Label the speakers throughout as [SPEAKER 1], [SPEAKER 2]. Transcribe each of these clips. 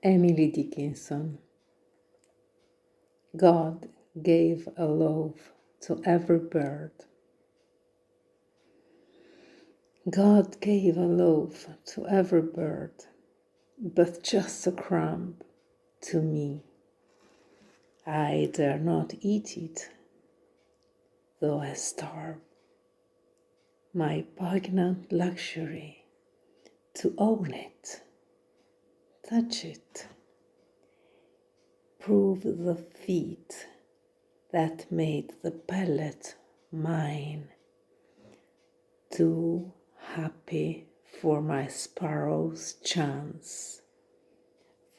[SPEAKER 1] Emily Dickinson. God gave a loaf to every bird. God gave a loaf to every bird, but just a crumb to me. I dare not eat it, though I starve. My poignant luxury to own it, touch it, prove the feat that made the pellet mine, too happy for my sparrow's chance,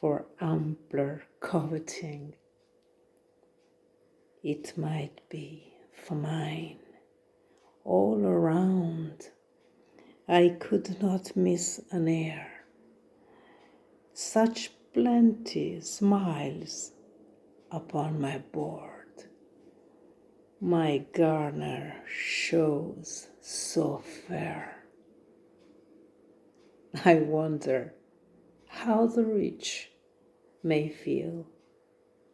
[SPEAKER 1] for ampler coveting. It might be for mine all around. I could not miss an air. Such plenty smiles upon my board. My garner shows so fair. I wonder how the rich may feel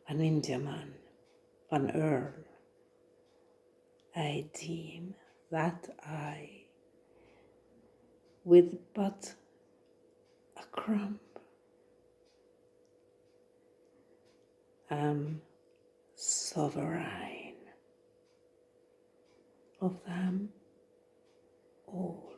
[SPEAKER 1] an Indiaman, an earl. I deem that I, with but a crumb, am sovereign of them all.